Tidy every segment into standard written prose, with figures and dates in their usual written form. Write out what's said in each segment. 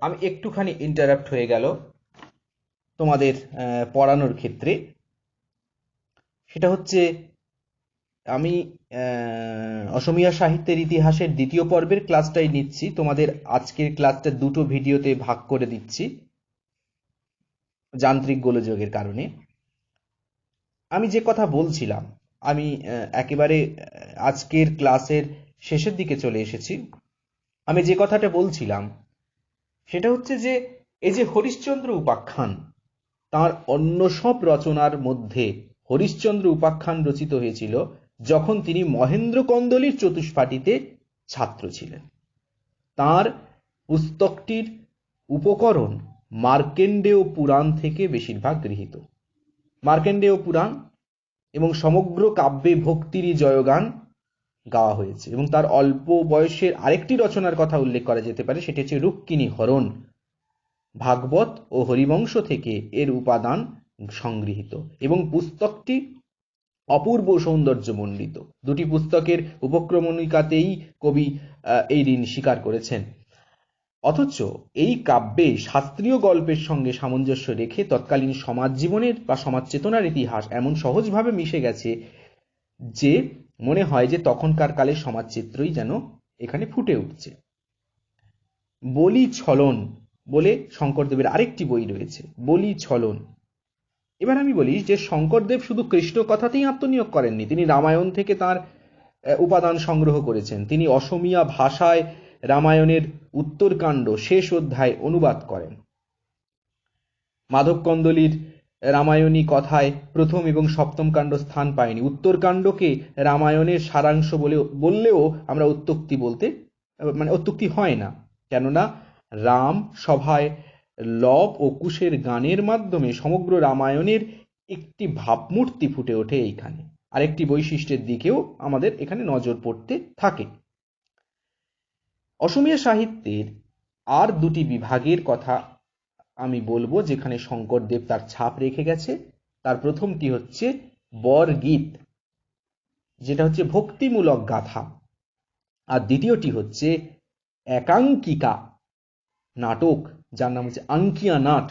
আমি একটুখানি ইন্টারাপ্ট হয়ে গেল তোমাদের পড়ানোর ক্ষেত্রে। সেটা হচ্ছে আমি অসমীয়া সাহিত্যের ইতিহাসের দ্বিতীয় পর্বের ক্লাসটাই নিচ্ছি। তোমাদের আজকের ক্লাসটা দুটো ভিডিওতে ভাগ করে দিচ্ছি যান্ত্রিক গোলযোগের কারণে। আমি যে কথা বলছিলাম, আমি একেবারে আজকের ক্লাসের শেষের দিকে চলে এসেছি। আমি যে কথাটা বলছিলাম সেটা হচ্ছে যে এই যে হরিশ্চন্দ্র উপাখ্যান, তার অন্য সব রচনার মধ্যে হরিশ্চন্দ্র উপাখ্যান রচিত হয়েছিল যখন তিনি মহেন্দ্র কন্দলির চতুষ্পাটিতে ছাত্র ছিলেন। তার পুস্তকটির উপকরণ মার্কেন্ডেয় পুরাণ থেকে বেশিরভাগ গৃহীত। মার্কেন্ডেয় পুরাণ এবং সমগ্র কাব্যে ভক্তিরই জয়গান গাওয়া হয়েছে। এবং তার অল্প বয়সের আরেকটি রচনার কথা উল্লেখ করা যেতে পারে, সেটি হচ্ছে রুক্মিণী হরণ। ভাগবত ও হরিবংশ থেকে এর উপাদান সংগৃহীত এবং পুস্তকটি অপূর্ব সৌন্দর্যমণ্ডিত। দুটি পুস্তকের উপক্রমণিকাতেই কবি এই ঋণ স্বীকার করেছেন। অথচ এই কাব্যে শাস্ত্রীয় গল্পের সঙ্গে সামঞ্জস্য রেখে তৎকালীন সমাজ জীবনের বা সমাজ চেতনার ইতিহাস এমন সহজভাবে মিশে গেছে যে মনে হয় যে তখনকার কালের সমাজ চিত্রই যেন এখানে ফুটে উঠছে। বলি ছলন বলে শঙ্করদেবের আরেকটি বই রয়েছে, বলি ছলন। এবার আমি বলি যে শঙ্করদেব শুধু কৃষ্ণ কথাতেই আত্মনিয়োগ করেননি, তিনি রামায়ণ থেকে তার উপাদান সংগ্রহ করেছেন। তিনি অসমীয়া ভাষায় রামায়ণের উত্তরকাণ্ড শেষ অধ্যায় অনুবাদ করেন। মাধব কন্দলির রামায়ণী কথায় প্রথম এবং সপ্তম কাণ্ড স্থান পায়নি। উত্তরকাণ্ডকে রামায়ণের সারাংশ বললেও আমরা অত্যুক্তি বলতে অত্যুক্তি হয় না, কেননা রাম সভায় লব ও কুশের গানের মাধ্যমে সমগ্র রামায়ণের একটি ভাবমূর্তি ফুটে ওঠে এইখানে। আরেকটি বৈশিষ্ট্যের দিকেও আমাদের এখানে নজর পড়তে থাকে। অসমীয়া সাহিত্যের আর দুটি বিভাগের কথা আমি বলবো যেখানে শঙ্করদেব তার ছাপ রেখে গেছে। তার প্রথমটি হচ্ছে বরগীত, যেটা হচ্ছে ভক্তিমূলক গাথা, আর দ্বিতীয়টি হচ্ছে একাঙ্কিকা নাটক, যার নাম হচ্ছে আঙ্কিয়া নাট।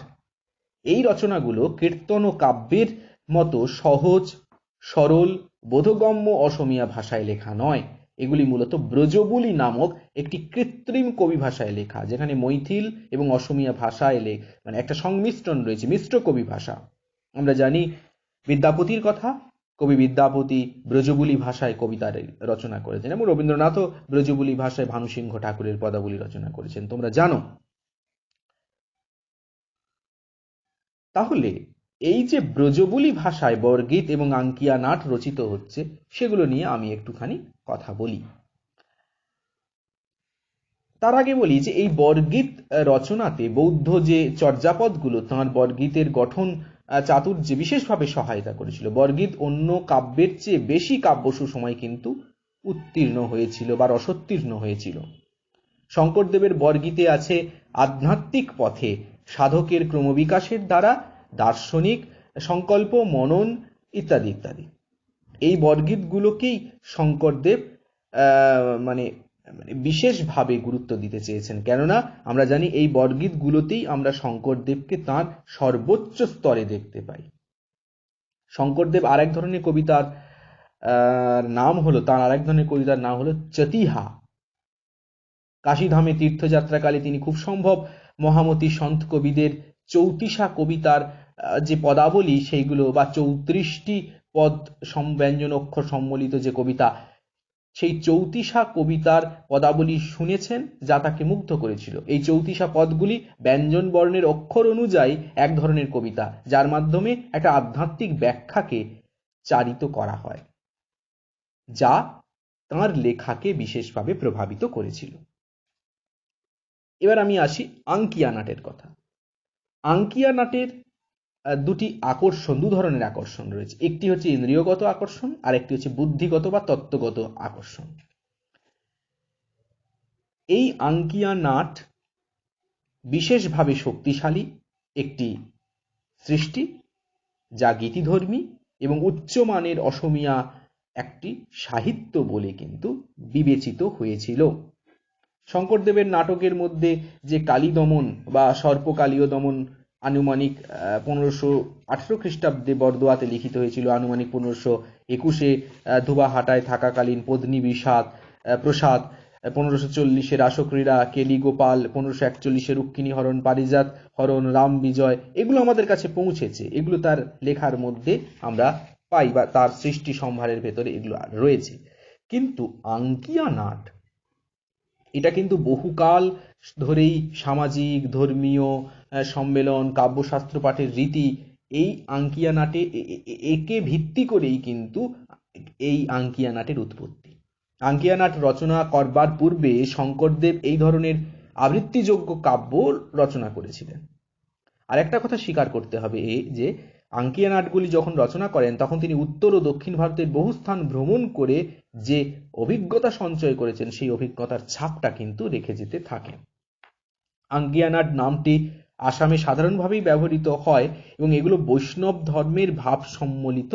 এই রচনাগুলো কীর্তন ও কাব্যের মতো সহজ সরল বোধগম্য অসমীয়া ভাষায় লেখা নয়। এগুলি মূলত ব্রজবুলি নামক একটি কৃত্রিম কবি ভাষায় লেখা, যেখানে মৈথিল এবং অসমীয়া ভাষায় একটা সংমিশ্রণ রয়েছে, মিশ্র কবি ভাষা। আমরা জানি বিদ্যাপতির কথা, কবি বিদ্যাপতি ব্রজবুলি ভাষায় কবিতা রচনা করেছেন এবং রবীন্দ্রনাথও ব্রজবুলি ভাষায় ভানুসিংহ ঠাকুরের পদাবলী রচনা করেছেন, তোমরা জানো। তাহলে এই যে ব্রজবুলি ভাষায় বরগীত এবং আঙ্কিয়া নাট রচিত হচ্ছে, সেগুলো নিয়ে আমি একটুখানি কথা বলি। তার আগে বলি যে এই বরগীত রচনাতে বৌদ্ধ যে চর্যাপদগুলো তাঁর বরগীতের গঠন চাতুর্যে বিশেষভাবে সহায়তা করেছিল। বরগীত অন্য কাব্যের চেয়ে বেশি কাব্য সুসময় কিন্তু উত্তীর্ণ হয়েছিল বা রসোত্তীর্ণ হয়েছিল। শঙ্করদেবের বরগীতে আছে আধ্যাত্মিক পথে সাধকের ক্রমবিকাশের দ্বারা দার্শনিক সংকল্প, মনন ইত্যাদি ইত্যাদি। এই বরগীতগুলোকেই শঙ্করদেব মানে বিশেষভাবে গুরুত্ব দিতে চেয়েছেন, কেননা আমরা জানি এই বরগীতগুলোতেই আমরা শঙ্করদেবকে তাঁর সর্বোচ্চ স্তরে দেখতে পাই। শঙ্করদেব আরেক ধরনের কবিতার নাম হলো, তাঁর আরেক ধরনের কবিতার নাম হলো চতিহা। কাশীধামে তীর্থযাত্রাকালে তিনি খুব সম্ভব মহামতি সন্ত কবিদের চৌতিসা কবিতার যে পদাবলী সেইগুলো বা 34টি পদ ব্যঞ্জন অক্ষর সম্বলিত যে কবিতা, সেই চৌতিসা কবিতার পদাবলী শুনেছেন, যা তাকে মুগ্ধ করেছিল। এই চৌতিসা পদগুলি ব্যঞ্জন বর্ণের অক্ষর অনুযায়ী এক ধরনের কবিতা, যার মাধ্যমে একটা আধ্যাত্মিক ব্যাখ্যাকে চারিত করা হয়, যা তাঁর লেখাকে বিশেষভাবে প্রভাবিত করেছিল। এবার আমি আসি আঙ্কিয়া নাটের কথা। আঙ্কিয়া নাটের দু ধরনের আকর্ষণ রয়েছে। একটি হচ্ছে ইন্দ্রিয়গত আকর্ষণ, আর একটি হচ্ছে বুদ্ধিগত বা তত্ত্বগত আকর্ষণ। এই আঙ্কিয়া নাট বিশেষভাবে শক্তিশালী একটি সৃষ্টি, যা গীতিধর্মী এবং উচ্চমানের অসমীয়া একটি সাহিত্য বলে কিন্তু বিবেচিত হয়েছিল। শঙ্করদেবের নাটকের মধ্যে যে কালী দমন বা সর্পকালীয় দমন আনুমানিক 1518 খ্রিস্টাব্দে বরদোয়াতে লিখিত হয়েছিল, আনুমানিক 1521-এ ধুবাহাটায় থাকাকালীন পত্নী বিষাদ প্রসাদ, 1540-এ রাসক্রীড়া কেলি গোপাল, 1541-এ রুক্মিণী হরণ পারিজাত হরণ রাম বিজয়, এগুলো আমাদের কাছে পৌঁছেছে, এগুলো তার লেখার মধ্যে আমরা পাই বা তার সৃষ্টি সম্ভারের ভেতরে এগুলো রয়েছে। কিন্তু আঙ্কিয়া নাট এটা কিন্তু বহুকাল ধরেই সামাজিক ধর্মীয় সম্মেলন কাব্যশাস্ত্র পাঠের রীতি, এই আঙ্কিয়া নাটে একে ভিত্তি করেই কিন্তু এই আঙ্কিয়া নাটের উৎপত্তি। আঙ্কিয়া নাট রচনা করবার পূর্বে শঙ্করদেব এই ধরনের আবৃত্তিযোগ্য কাব্য রচনা করেছিলেন। আর একটা কথা স্বীকার করতে হবে যে আঙ্কিয়া নাটগুলি যখন রচনা করেন তখন তিনি উত্তর ও দক্ষিণ ভারতের বহু স্থান ভ্রমণ করে যে অভিজ্ঞতা সঞ্চয় করেছেন সেই অভিজ্ঞতার ছাপটা কিন্তু রেখে যেতে থাকেন। আঙ্কিয়া নাট নামটি আসামে সাধারণভাবেই ব্যবহৃত হয় এবং এগুলো বৈষ্ণব ধর্মের ভাব সম্মিলিত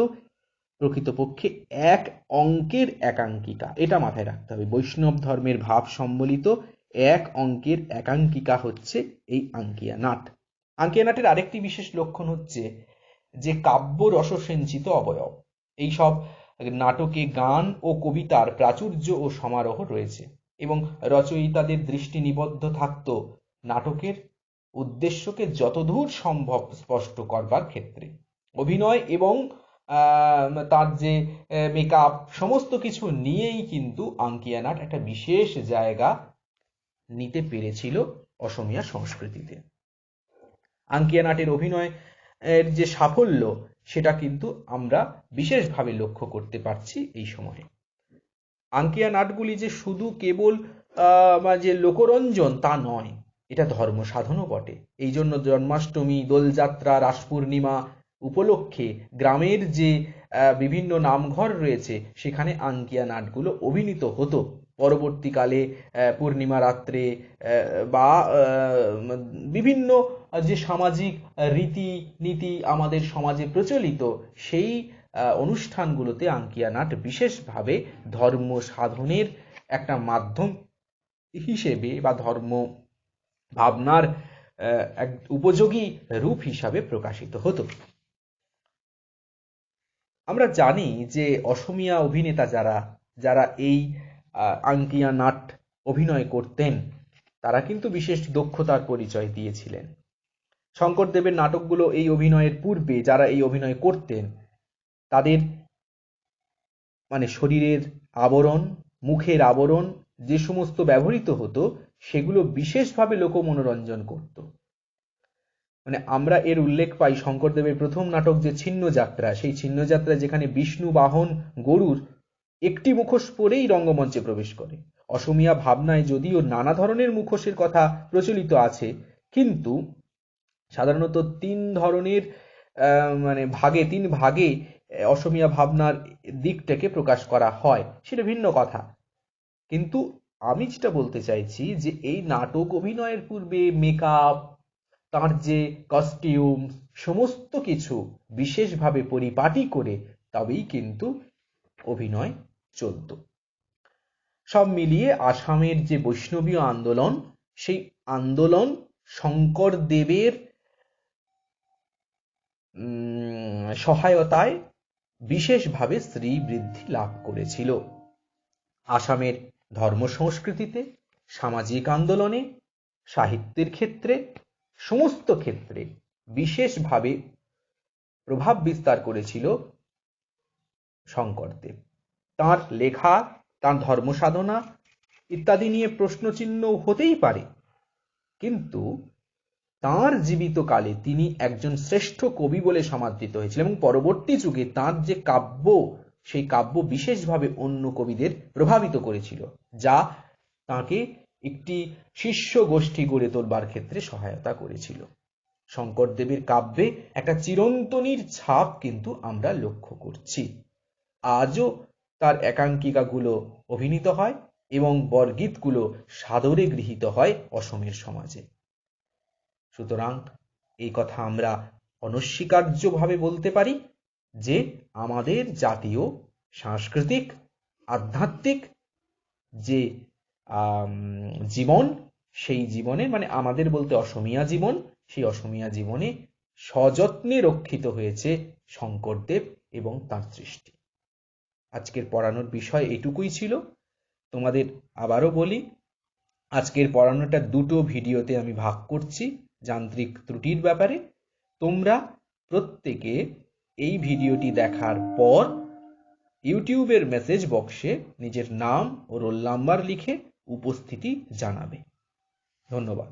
প্রকৃতপক্ষে এক অঙ্কের একাঙ্কিকা, এটা মাথায় রাখতে হবে। বৈষ্ণব ধর্মের ভাব সম্মিলিত এক অঙ্কের একাঙ্কিকা হচ্ছে এই আঙ্কিয়া নাট। আঙ্কিয়া নাটের আরেকটি বিশেষ লক্ষণ হচ্ছে যে কাব্য রসসঞ্চিত অবয়ব। এইসব নাটকে গান ও কবিতার প্রাচুর্য ও সমারোহ রয়েছে এবং রচয়িতাদের দৃষ্টি নিবদ্ধ থাকত নাটকের উদ্দেশ্যকে যতদূর সম্ভব স্পষ্ট করবার ক্ষেত্রে। অভিনয় এবং তার যে মেকআপ সমস্ত কিছু নিয়েই কিন্তু আঙ্কিয়া নাট একটা বিশেষ জায়গা নিতে পেরেছিল অসমীয়া সংস্কৃতিতে। আঙ্কিয়া নাটের অভিনয় এর যে সাফল্য সেটা কিন্তু আমরা বিশেষভাবে লক্ষ্য করতে পারছি এই সময়ে। আঙ্কিয়া নাটগুলি যে শুধু কেবল যে লোকরঞ্জন তা নয়, এটা ধর্ম সাধনও বটে। এই জন্য জন্মাষ্টমী, দোলযাত্রা, রাস পূর্ণিমা উপলক্ষে গ্রামের যে বিভিন্ন নামঘর রয়েছে সেখানে আঙ্কিয়া নাটগুলো অভিনীত হতো। পরবর্তীকালে পূর্ণিমা রাত্রে বা বিভিন্ন যে সামাজিক রীতি নীতি আমাদের সমাজে প্রচলিত সেই অনুষ্ঠানগুলোতে আঙ্কিয়া নাট বিশেষভাবে ধর্ম সাধনের একটা মাধ্যম হিসেবে বা ধর্ম ভাবনার এক উপযোগী রূপ হিসাবে প্রকাশিত হতো। আমরা জানি যে অসমীয়া অভিনেতা যারা এই আঙ্কিয়া নাট অভিনয় করতেন তারা কিন্তু বিশেষ দক্ষতার পরিচয় দিয়েছিলেন। শঙ্করদেবের নাটকগুলো এই অভিনয়ের পূর্বে যারা এই অভিনয় করতেন তাদের শরীরের আবরণ, মুখের আবরণ যে সমস্ত ব্যবহৃত হতো সেগুলো বিশেষভাবে লোকমনোরঞ্জন করত। আমরা এর উল্লেখ পাই শঙ্করদেবের প্রথম নাটক যে ছিন্নযাত্রা, সেই ছিন্নযাত্রা যেখানে বিষ্ণু বাহন গরুর একটি মুখোশ পরেই রঙ্গমঞ্চে প্রবেশ করে। অসমীয়া ভাবনায় যদিও নানা ধরনের মুখোশের কথা প্রচলিত আছে, কিন্তু সাধারণত তিন ধরনের তিন ভাগে অসমীয়া ভাবনার দিকটাকে প্রকাশ করা হয়, সেটা ভিন্ন কথা। কিন্তু আমি যেটা বলতে চাইছি যে এই নাটক অভিনয়ের পূর্বে মেকআপ, তার যে কস্টিউম সমস্ত কিছু বিশেষভাবে পরিপাটি করে তবেই কিন্তু অভিনয় চলত। সব মিলিয়ে আসামের যে বৈষ্ণবীয় আন্দোলন, সেই আন্দোলন শঙ্করদেবের সহায়তায় বিশেষভাবে শ্রীবৃদ্ধি লাভ করেছিল। আসামের ধর্ম সংস্কৃতিতে, সামাজিক আন্দোলনে, সাহিত্যের ক্ষেত্রে, সমস্ত ক্ষেত্রে বিশেষভাবে প্রভাব বিস্তার করেছিল শঙ্করদেব। তাঁর লেখা, তাঁর ধর্ম সাধনা ইত্যাদি নিয়ে প্রশ্নচিহ্ন হতেই পারে, কিন্তু তাঁর জীবিতকালে তিনি একজন শ্রেষ্ঠ কবি বলে সমাদৃত হয়েছিলেন এবং পরবর্তী যুগে তাঁর যে কাব্য, সেই কাব্য বিশেষভাবে অন্য কবিদের প্রভাবিত করেছিল, যা তাঁকে একটি শিষ্য গোষ্ঠী গড়ে তোলবার ক্ষেত্রে সহায়তা করেছিল। শঙ্করদেবের কাব্যে একটা চিরন্তনীর ছাপ কিন্তু আমরা লক্ষ্য করছি। আজও তার একাঙ্কিকাগুলো অভিনীত হয় এবং বরগীতগুলো সাদরে গৃহীত হয় অসমের সমাজে। সুতরাং এই কথা আমরা অনস্বীকার্যভাবে বলতে পারি যে আমাদের জাতীয় সাংস্কৃতিক আধ্যাত্মিক যে জীবন, সেই জীবনে মানে আমাদের বলতে অসমীয়া জীবন, সেই অসমীয়া জীবনে সযত্নে রক্ষিত হয়েছে শঙ্করদেব এবং তাঁর সৃষ্টি। আজকের পড়ানোর বিষয় এটুকুই ছিল। তোমাদের আবারও বলি, আজকের পড়ানোটা দুটো ভিডিওতে আমি ভাগ করছি যান্ত্রিক ত্রুটির ব্যাপারে। তোমরা প্রত্যেকে এই ভিডিওটি দেখার পর ইউটিউবের মেসেজ বক্সে নিজের নাম ও রোল নাম্বার লিখে উপস্থিতি জানাবে। ধন্যবাদ।